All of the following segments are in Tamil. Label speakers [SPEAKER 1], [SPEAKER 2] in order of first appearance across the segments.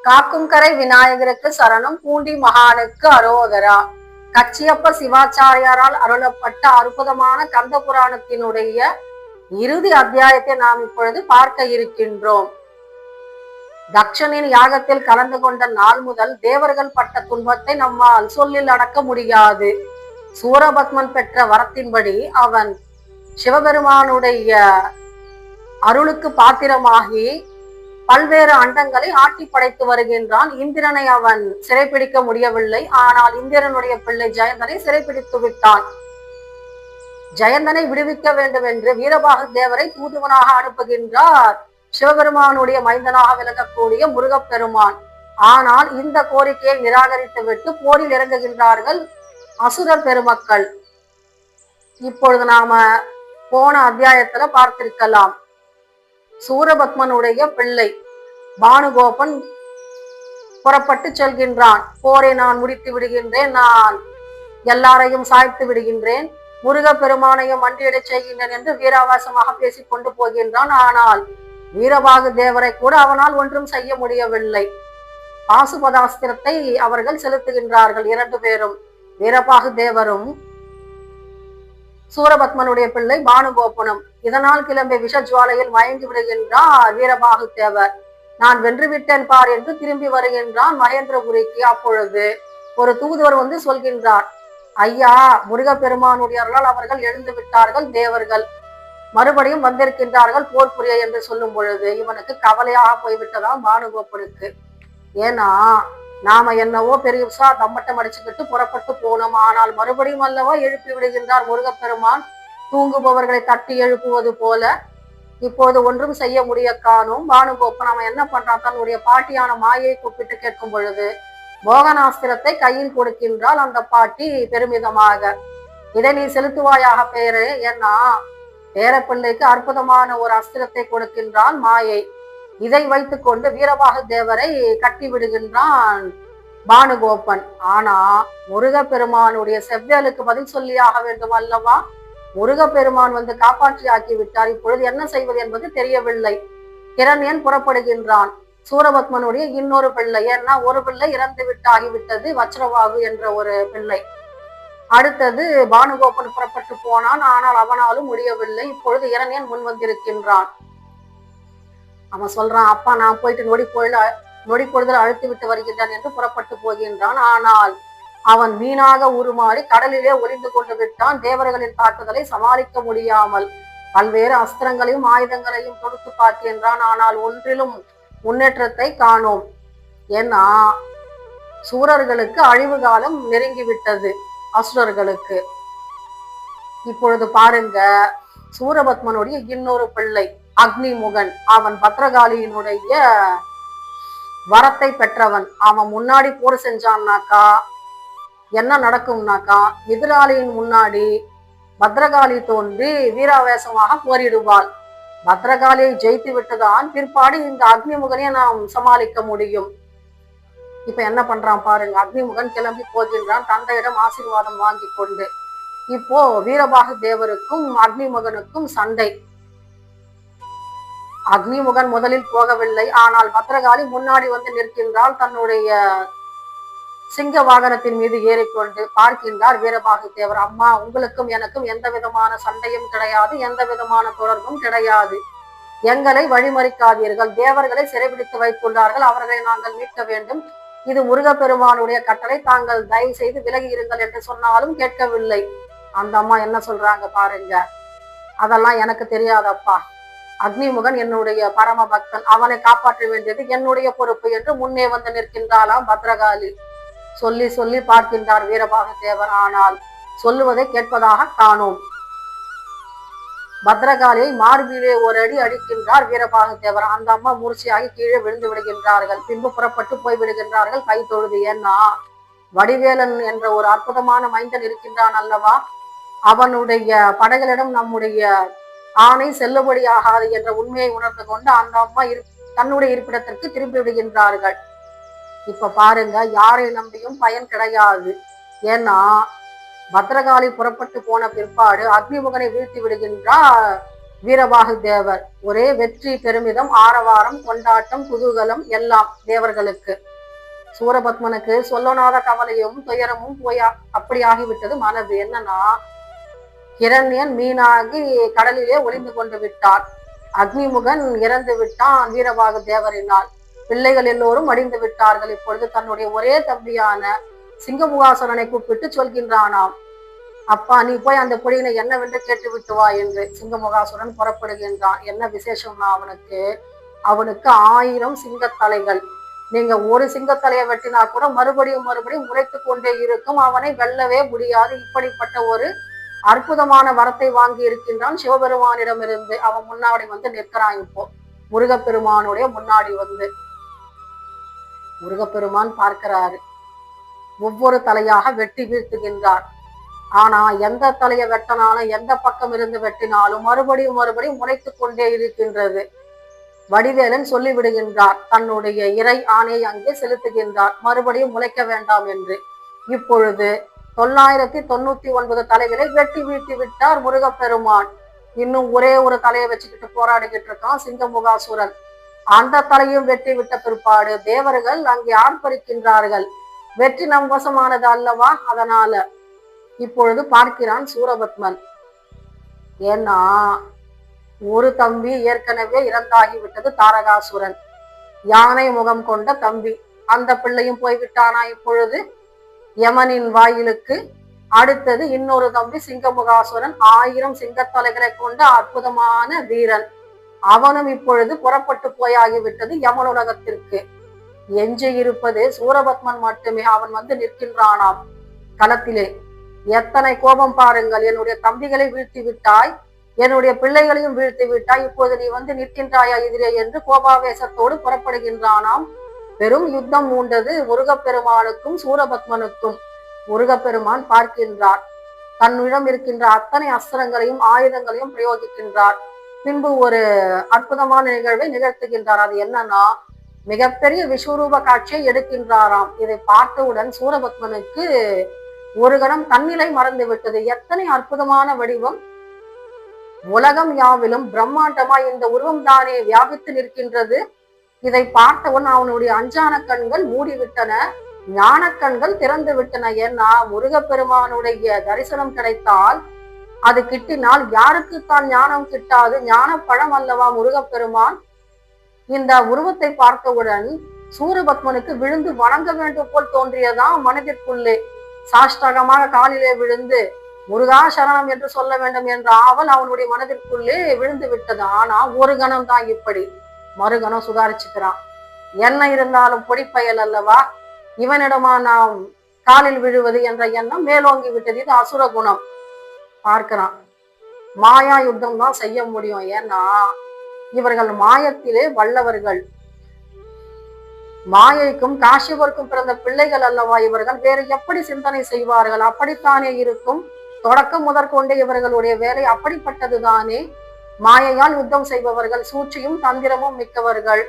[SPEAKER 1] காக்கும் கரை விநாயகருக்கு சரணம், பூண்டி மகானுக்கு அரோகரா. கச்சியப்ப சிவாச்சாரியாரால் அருளப்பட்ட அற்புதமான கந்த புராணத்தினுடைய இறுதி அத்தியாயத்தை நாம் இப்பொழுது பார்க்க இருக்கின்றோம். தக்ஷனின் யாகத்தில் கலந்து கொண்ட நாள் முதல் தேவர்கள் பட்ட துன்பத்தை நம்மால் சொல்லில் அடக்க முடியாது. சூரபத்மன் பெற்ற வரத்தின்படி அவன் சிவபெருமானுடைய அருளுக்கு பாத்திரமாகி பல்வேறு அண்டங்களை ஆட்டி படைத்து வருகின்றான். இந்திரனை அவன் சிறைப்பிடிக்க முடியவில்லை. ஆனால் இந்திரனுடைய பிள்ளை ஜெயந்தனை சிறைப்பிடித்து விட்டான். ஜெயந்தனை விடுவிக்க வேண்டும் என்று வீரபாகு தேவரை தூதுவனாக அனுப்புகின்றார் சிவபெருமானுடைய மைந்தனாக விளங்கக்கூடிய முருகப்பெருமான். ஆனால் இந்த கோரிக்கையை நிராகரித்து விட்டு போரில் இறங்குகின்றார்கள் அசுரர் பெருமக்கள். இப்பொழுது நாம போன அத்தியாயத்துல பார்த்திருக்கலாம். சூரபத்மனுடைய பிள்ளை பானுகோபன் புறப்பட்டு செல்கின்றான். போரை நான் முடித்து விடுகின்றேன், நான் எல்லாரையும் சாய்த்து விடுகின்றேன், முருகப்பெருமானையும் மண்டியிடச் செய்கின்றேன் என்று வீராவாசமாக பேசிக் கொண்டு போகின்றான். ஆனால் வீரபாகு தேவரை கூட அவனால் ஒன்றும் செய்ய முடியவில்லை. பாசுபதாஸ்திரத்தை அவர்கள் செலுத்துகின்றார்கள். இரண்டு பேரும், வீரபாகு தேவரும் சூரபத்மனுடைய பிள்ளை பானுகோபனும். இதனால் கிளம்பிய விஷஜுவாலையில் மயங்கி விடுகின்றார் வீரபாகு தேவர். நான் வென்றுவிட்டேன் பார் என்று திரும்பி வருகின்றான் மகேந்திரபுரிக்கு. அப்பொழுது ஒரு தூதுவர் வந்து சொல்கின்றார், ஐயா, முருகப்பெருமானுடைய அருளால் அவர்கள் எழுந்து விட்டார்கள், தேவர்கள் மறுபடியும் வந்திருக்கின்றார்கள் போர் புரிய என்று சொல்லும் பொழுது இவனுக்கு கவலையாக போய்விட்டதாம் பானுகோபனுக்கு. ஏன்னா நாம என்னவோ பெரியசா தம்மட்டம் அடிச்சுக்கிட்டு புறப்பட்டு போனோம். ஆனால் மறுபடியும் அல்லவா எழுப்பி விடுகின்றார் முருகப்பெருமான், தூங்குபவர்களை தட்டி எழுப்புவது போல. இப்போது ஒன்றும் செய்ய முடிய காணும். பானுகோப்பன் அவன் என்ன பண்றான், தன்னுடைய பாட்டியான மாயை கூப்பிட்டு கேட்கும் பொழுது மோகனாஸ்திரத்தை கையில் கொடுக்கின்றாள் அந்த பாட்டி பெருமிதமாக. இதை நீ செலுத்துவாயாக பேரு, ஏன்னா பேரப்பிள்ளைக்கு அற்புதமான ஒரு அஸ்திரத்தை கொடுக்கின்றான் மாயை. இதை வைத்துக் கொண்டு வீரபாகு தேவரை கட்டி விடுகின்றான் பானுகோப்பன். ஆனா முருகப்பெருமானுடைய செவ்வேலுக்கு பதில் சொல்லியாக வேண்டும் அல்லவா? முருகப்பெருமான் வந்து காப்பாற்றி ஆக்கி விட்டார். இப்பொழுது என்ன செய்வது என்பது தெரியவில்லை. கிரண்யன் புறப்படுகின்றான். சூரபத்மனுடைய இன்னொரு பிள்ளை, ஏன்னா ஒரு பிள்ளை இறந்து விட்டாகிவிட்டது, வச்ரவாகு என்ற ஒரு பிள்ளை. அடுத்தது பானுகோப்பன் புறப்பட்டு போனான். ஆனால் அவனாலும் முடியவில்லை. இப்பொழுது இரண்யன் முன் வந்திருக்கின்றான். அவன் சொல்றான், அப்பா நான் போயிட்டு நொடி பொழுதில் அழுத்தி விட்டு வருகின்றான் என்று புறப்பட்டு போகின்றான். ஆனால் அவன் மீனாக உருமாறி கடலிலே ஒளிந்து கொண்டு விட்டான். தேவர்களின் தாக்குதலை சமாளிக்க முடியாமல் பல்வேறு அஸ்திரங்களையும் ஆயுதங்களையும் தொடுத்து பார்க்கின்றான். ஆனால் ஒன்றிலும் முன்னேற்றத்தை காணோம். ஏன்னா சூரர்களுக்கு அழிவு காலம் நெருங்கிவிட்டது, அசுரர்களுக்கு. இப்பொழுது பாருங்க, சூரபத்மனுடைய இன்னொரு பிள்ளை அக்னிமுகன், அவன் பத்ரகாளியினுடைய வரத்தை பெற்றவன். அவன் முன்னாடி போர் செஞ்சான்னாக்கா என்ன நடக்கும்னாக்கா, எதிராளியின் முன்னாடி பத்ரகாளி தோன்றி வீராவேசமாக போரிடுவாள். பத்ரகாளியை ஜெயித்து விட்டுதான் பிற்பாடு இந்த அக்னிமுகனையை நாம் சமாளிக்க முடியும். இப்ப என்ன பண்றான் பாருங்க, அக்னிமுகன் கிளம்பி போகின்றான் தந்தையிடம் ஆசீர்வாதம் வாங்கி கொண்டு. இப்போ வீரபாகு தேவருக்கும் அக்னிமுகனுக்கும் சண்டை. அக்னிமுகன் முதலில் போகவில்லை. ஆனால் பத்ரகாளி முன்னாடி வந்து நிற்கின்றால். தன்னுடைய சிங்க வாகனத்தின் மீது ஏறிக்கொண்டு பார்க்கின்றார் வீரபாகு தேவர். அம்மா, உங்களுக்கும் எனக்கும் எந்த விதமான சண்டையும் கிடையாது, எந்த விதமான தொடர்பும் கிடையாது. எங்களை வழிமறிக்காதீர்கள். தேவர்களை சிறைபிடித்து வைத்துள்ளார்கள், அவர்களை நாங்கள் மீட்க வேண்டும். இது முருகப்பெருமானுடைய கட்டளை, தாங்கள் தயவு செய்து விலகி இருங்கள் என்று சொன்னாலும் கேட்கவில்லை. அந்த அம்மா என்ன சொல்றாங்க பாருங்க, அதெல்லாம் எனக்கு தெரியாதப்பா, அக்னிமுகன் என்னுடைய பரம பக்தன், அவனை காப்பாற்ற வேண்டியது என்னுடைய பொறுப்பு என்று முன்னே வந்து நிற்கின்றாளாம் பத்ரகாளி. சொல்லி சொல்லி பார்க்கின்றார் வீரபாகு தேவர். ஆனால் சொல்லுவதை கேட்பதாக காணோம். பத்ரகாளியை மார்பிலே ஒரு அடி அடிக்கின்றார் வீரபாகு தேவர். அந்த அம்மா மூர்ச்சியாகி கீழே விழுந்து விடுகின்றார்கள். பின்பு புறப்பட்டு போய் விடுகின்றார்கள் கை தொழுது. ஏன்னா வடிவேலன் என்ற ஒரு அற்புதமான மைந்தன் இருக்கின்றான் அல்லவா, அவனுடைய படைகளிடம் நம்முடைய ஆணை செல்லுபடியாகாது என்ற உண்மையை உணர்ந்து கொண்டு அந்த அம்மா தன்னுடைய இருப்பிடத்திற்கு திரும்பி விடுகின்றார்கள். இப்ப பாருங்க, யாரை நம்பியும் பயன் கிடையாது. ஏன்னா பத்ரகாளி புறப்பட்டு போன பிற்பாடு அக்னிமுகனை வீழ்த்தி விடுகின்றார் வீரபாகு தேவர். ஒரே வெற்றி, பெருமிதம், ஆரவாரம், கொண்டாட்டம், குதூகலம் எல்லாம் தேவர்களுக்கு. சூரபத்மனுக்கு சொல்லனாத கவலையும் துயரமும் போய் அப்படி ஆகிவிட்டது மனது. என்னன்னா, இரண்யன் மீனாகி கடலிலே ஒளிந்து கொண்டு விட்டார். அக்னிமுகன் இறந்து விட்டான் வீரபாகு தேவரினால். பிள்ளைகள் எல்லோரும் அடிந்து விட்டார்கள். இப்பொழுது தன்னுடைய ஒரே தம்பியான சிங்கமுகாசுரனை கூப்பிட்டு சொல்கின்றானாம், அப்பா நீ போய் அந்த பொடியினை என்னவென்று கேட்டு விட்டு வா என்று. சிங்கமுகாசுரன் புறப்படுகின்றான். என்ன விசேஷம்னா, அவனுக்கு 1000 சிங்கத்தலைகள். நீங்க ஒரு சிங்கத்தலையை வெட்டினா கூட மறுபடியும் முளைத்து கொண்டே இருக்கும். அவனை வெல்லவே முடியாது. இப்படிப்பட்ட ஒரு அற்புதமான வரத்தை வாங்கி இருக்கின்றான் சிவபெருமானிடமிருந்து. அவன் முன்னாடி வந்து நிற்கிறான். இப்போ முருகப்பெருமானுடைய முன்னாடி வந்து முருகப்பெருமான் பார்க்கிறாரு. ஒவ்வொரு தலையாக வெட்டி வீழ்த்துகின்றார். ஆனா எந்த தலையை வெட்டினாலும், எந்த பக்கம் இருந்து வெட்டினாலும் மறுபடியும் முளைத்து கொண்டே இருக்கின்றது. வடிவேலன் சொல்லிவிடுகின்றார். தன்னுடைய இறை ஆணையை அங்கே செலுத்துகின்றார், மறுபடியும் முளைக்க வேண்டாம் என்று. இப்பொழுது 999 தலைகளை வெட்டி வீழ்த்தி விட்டார் முருகப்பெருமான். இன்னும் ஒரே ஒரு தலையை வச்சுக்கிட்டு போராடிக்கிட்டு இருக்கான் சிங்கமுகாசுரன். அந்த தலையும் வெட்டி விட்ட பிற்பாடு தேவர்கள் அங்கே ஆர்ப்பரிக்கின்றார்கள். வெற்றி நம் வசமானது அல்லவா? அதனால இப்பொழுது பார்க்கிறான் சூரபத்மன். ஏன்னா ஒரு தம்பி ஏற்கனவே இறந்தாகிவிட்டது, தாரகாசுரன். யானை முகம் கொண்ட தம்பி. அந்த பிள்ளையும் போய்விட்டானா இப்பொழுது யமனின் வாயிலுக்கு. அடுத்தது இன்னொரு தம்பி சிங்கமுகாசுரன், 1000 சிங்கத்தலைகளை கொண்ட அற்புதமான வீரன். அவனும் இப்பொழுது புறப்பட்டு போயாகிவிட்டது யமனுலகத்திற்கு. எஞ்சி இருப்பது சூரபத்மன் மட்டுமே. அவன் வந்து நிற்கின்றானாம் களத்திலே. எத்தனை கோபம் பாருங்கள்! என்னுடைய தம்பிகளை வீழ்த்தி விட்டாய், என்னுடைய பிள்ளைகளையும் வீழ்த்தி விட்டாய், இப்போது நீ வந்து நிற்கின்றாயா எதிரே என்று கோபாவேசத்தோடு புறப்படுகின்றானாம். பெரும் யுத்தம் மூண்டது முருகப்பெருமானுக்கும் சூரபத்மனுக்கும். முருகப்பெருமான் பார்க்கின்றார். தன்னிடம் இருக்கின்ற அத்தனை அஸ்திரங்களையும் ஆயுதங்களையும் பிரயோகிக்கின்றார். பின்பு ஒரு அற்புதமான நிகழ்வை நிகழ்த்துகின்றார். அது என்னன்னா, மிகப்பெரிய விஸ்வரூப காட்சியை எடுக்கின்றாராம். இதை பார்த்தவுடன் சூரபத்மனுக்கு ஒரு கணம் தன்னிலை மறந்து விட்டது. எத்தனை அற்புதமான வடிவம்! உலகம் யாவிலும் பிரம்மாண்டமா இந்த உருவம் தானே வியாபித்து நிற்கின்றது. இதை பார்த்தவன் அவனுடைய அஞ்சான கண்கள் மூடிவிட்டன, ஞான கண்கள் திறந்து விட்டன. ஏன்னா முருகப்பெருமானுடைய தரிசனம் கிடைத்தால், அது கிட்டினால் யாருக்கு தான் ஞானம் கிட்டாது? ஞான பழம் அல்லவா முருகப்பெருமான். இந்த உருவத்தை பார்த்தவுடன் சூரபத்மனுக்கு விழுந்து வணங்க வேண்டும் போல் தோன்றியதான் மனதிற்குள்ளே. சாஷ்டாகமாக காலிலே விழுந்து முருகா சரணம் என்று சொல்ல வேண்டும் என்ற ஆவல் அவனுடைய மனதிற்குள்ளே விழுந்து விட்டது. ஆனா ஒரு கணம் தான் இப்படி, மறுகணம் சுதாரிச்சுக்கிறான். என்ன இருந்தாலும் பொடிப்பயல் அல்லவா, இவனிடமா நாம் காலில் விழுவது என்ற எண்ணம் மேலோங்கி விட்டது. இது அசுர குணம். பார்க்கிறான், மாயா யுத்தம் தான் செய்ய முடியும். ஏன்னா இவர்கள் மாயத்திலே வல்லவர்கள். மாயைக்கும் காசியவருக்கும் பிறந்த பிள்ளைகள் அல்லவா இவர்கள். வேறு எப்படி சிந்தனை செய்வார்கள்? அப்படித்தானே இருக்கும். தொடக்கம் முதற்கொண்டே இவர்களுடைய வேலை அப்படிப்பட்டதுதானே. மாயையால் யுத்தம் செய்பவர்கள், சூழ்ச்சியும் தந்திரமும் மிக்கவர்கள்.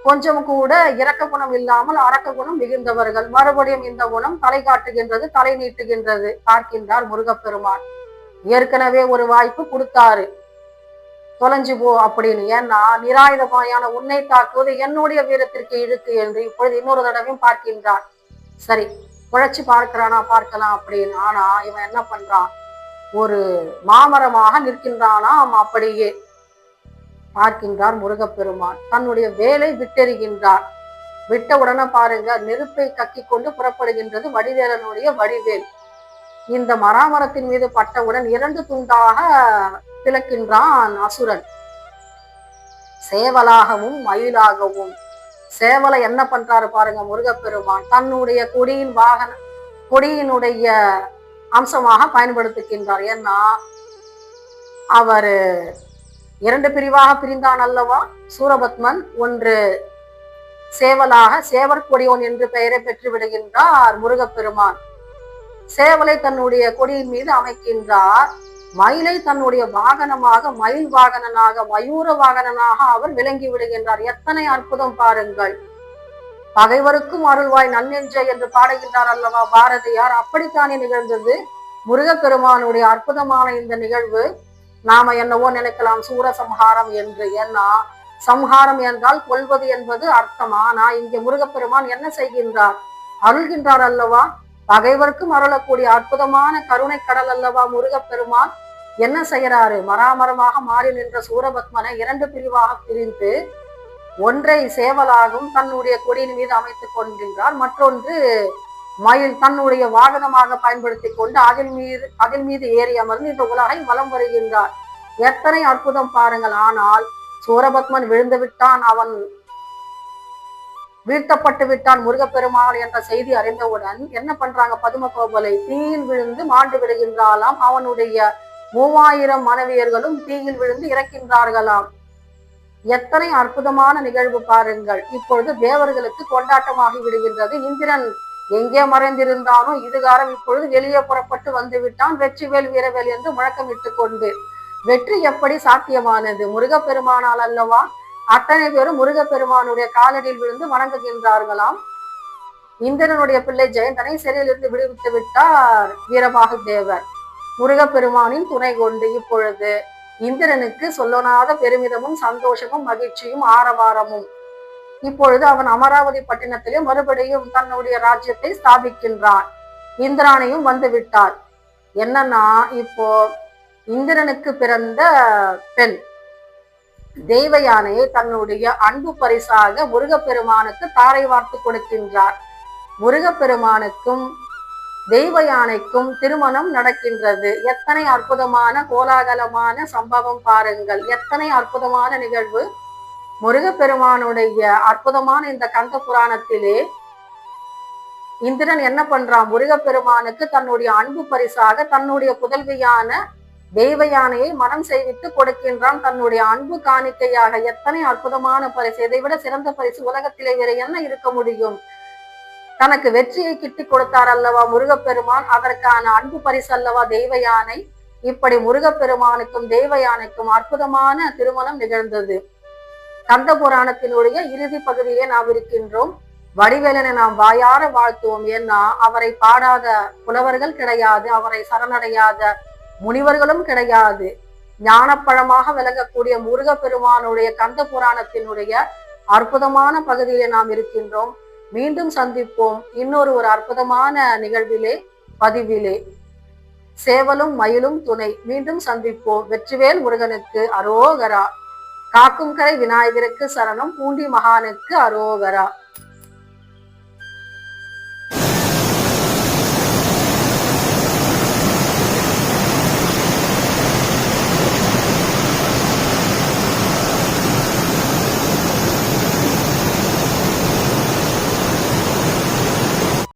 [SPEAKER 1] கொஞ்சம் கூட இரக்க குணம் இல்லாமல் அரக்க குணம் மிகுந்தவர்கள். மறுபடியும் இந்த குணம் தலை காட்டுகின்றது, தலை நீட்டுகின்றது. பார்க்கின்றார் முருகப்பெருமான். ஏற்கனவே ஒரு வாய்ப்பு கொடுத்தாரு, தொலைஞ்சு போ அப்படின்னு. ஏன்னா நிராயுதமாயான உன்னை தாக்குவது என்னுடைய வீரத்திற்கு இழுக்கு என்று. இப்பொழுது இன்னொரு தடவையும் பார்க்கின்றார். சரி, குழைச்சு பார்க்கிறானா, பார்க்கலாம் அப்படின்னு. ஆனா இவன் என்ன பண்றான், ஒரு மாமரமாக நிற்கின்றானாம். அப்படியே பார்க்கின்றார் முருகப்பெருமான். தன்னுடைய வேலை விட்டெறிகின்றார். விட்ட உடனே பாருங்க, நெருப்பை கக்கி கொண்டு புறப்படுகின்றது வடிவேலனுடைய வடிவேல். இந்த மராமரத்தின் மீது பட்டவுடன் 2 துண்டாக பிளக்கின்றான் அசுரன். சேவலாகவும் மயிலாகவும். சேவலை என்ன பண்றாரு பாருங்க முருகப்பெருமான், தன்னுடைய கொடியினுடைய அம்சமாக பயன்படுத்துகின்றார். ஏன்னா அவரு 2 பிரிவாக பிரிந்தான் அல்லவா சூரபத்மன். ஒன்று சேவலாக சேவர் கொடியோன் என்று பெயரை பெற்று விடுகின்றார் முருகப்பெருமான். சேவலை தன்னுடைய கொடியின் மீது அமைக்கின்றார். மயிலை தன்னுடைய வாகனமாக, மயில் வாகனனாக, மயூர வாகனனாக அவர் விளங்கி விடுகின்றார். எத்தனை அற்புதம் பாருங்கள். பகைவருக்கும் அருள்வாய் நன்னெஞ்ச என்று பாடுகின்றார் அல்லவா பாரதியார். அப்படித்தானே நிகழ்ந்தது முருகப்பெருமானுடைய அற்புதமான இந்த நிகழ்வு. நாம என்னவோ நினைக்கலாம் சூரசம்ஹாரம் என்று. ஏன்னா சம்ஹாரம் என்றால் கொல்வது என்பது அர்த்தமா. நான் இங்கே முருகப்பெருமான் என்ன செய்கின்றார்? அருள்கின்றார் அல்லவா. பகைவர்க்கும் அருளக்கூடிய அற்புதமான கருணை கடல் அல்லவா முருகப்பெருமான். என்ன செய்யறாரு? மராமரமாக மாறி நின்ற சூரபத்மனை 2 பிரிவாக பிரிந்து ஒன்றை சேவலாகவும் தன்னுடைய கொடியின் மீது அமைத்துக் கொள்கின்றார். மற்றொன்று மயில் தன்னுடைய வாகனமாக பயன்படுத்தி கொண்டு அதில் மீது ஏறி அமர்ந்து இந்த உலகை வலம் வருகின்றார். எத்தனை அற்புதம் பாருங்கள். ஆனால் சூரபத்மன் விழுந்து விட்டான், அவன் வீழ்த்தப்பட்டு விட்டான் முருகப்பெருமாள் என்ற செய்தி அறிந்தவுடன் என்ன பண்றாங்க? பதும கோபலை தீயில் விழுந்து மாண்டு விடுகின்றாலாம். அவனுடைய 3000 மனைவியர்களும் தீயில் விழுந்து இறக்கின்றார்களாம். எத்தனை அற்புதமான நிகழ்வு பாருங்கள். இப்பொழுது தேவர்களுக்கு கொண்டாட்டமாகி விடுகின்றது. இந்திரன் எங்கே மறைந்திருந்தானோ இதுகாரம் இப்பொழுது வெளியே புறப்பட்டு வந்து விட்டான். வெற்றிவேல் வீரவேல் என்று முழக்கமிட்டு கொண்டு. வெற்றி எப்படி சாத்தியமானது? முருகப்பெருமானால் அல்லவா. அத்தனை பேரும் முருகப்பெருமானுடைய காலடியில் விழுந்து வணங்குகின்றார்களாம். இந்திரனுடைய பிள்ளை ஜெயந்தனை சிறையிலிருந்து விடுவித்து விட்டார் வீரபாகு தேவர் முருகப்பெருமானின் துணை கொண்டு. இப்பொழுது இந்திரனுக்கு சொல்லனாத பெருமிதமும் சந்தோஷமும் மகிழ்ச்சியும் ஆரவாரமும். இப்பொழுது அவன் அமராவதி பட்டினத்திலே மறுபடியும் தன்னுடைய ராஜ்யத்தை ஸ்தாபிக்கின்றான். இந்திராணியும் வந்து விட்டார். என்னன்னா இப்போ இந்திரனுக்கு பிறந்த பெண் தெய்வ யானையை தன்னுடைய அன்பு பரிசாக முருகப்பெருமானுக்கு தாரை வார்த்து கொடுக்கின்றார். முருகப்பெருமானுக்கும் தெய்வ யானைக்கும் திருமணம் நடக்கின்றது. எத்தனை அற்புதமான கோலாகலமான சம்பவம் பாருங்கள். எத்தனை அற்புதமான நிகழ்வு. முருகப்பெருமானுடைய அற்புதமான இந்த கந்த புராணத்திலே இந்திரன் என்ன பண்றான்? முருகப்பெருமானுக்கு தன்னுடைய அன்பு பரிசாக தன்னுடைய புதல்வியான தெய்வ யானையை மனம் செய்வித்து கொடுக்கின்றான் தன்னுடைய அன்பு காணிக்கையாக. எத்தனை அற்புதமான பரிசு. இதை விட சிறந்த பரிசு உலகத்திலே வேற என்ன இருக்க முடியும்? தனக்கு வெற்றியை கிட்டி கொடுத்தார் அல்லவா முருகப்பெருமான். அதற்கான அன்பு பரிசு அல்லவா தெய்வ யானை. இப்படி முருகப்பெருமானுக்கும் தெய்வ யானைக்கும் அற்புதமான திருமணம் நிகழ்ந்தது. கந்த புராணத்தினுடைய இறுதி பகுதியிலே நாம் இருக்கின்றோம். வடிவேலனை நாம் வாயார வாழ்த்துவோம். ஏன்னா அவரை பாடாத புலவர்கள் கிடையாது, அவரை சரணடையாத முனிவர்களும் கிடையாது. ஞானப்பழமாக விளங்கக்கூடிய முருகப்பெருமானுடைய கந்த புராணத்தினுடைய அற்புதமான பகுதியிலே நாம் இருக்கின்றோம். மீண்டும் சந்திப்போம் இன்னொரு அற்புதமான நிகழ்விலே பதிவிலே. சேவலும் மயிலும் துணை. மீண்டும் சந்திப்போம். வெற்றிவேல் முருகனுக்கு அரோகரா. காக்கும் கரை விநாயகருக்கு சரணம். பூண்டி மகானுக்கு அரோகரா.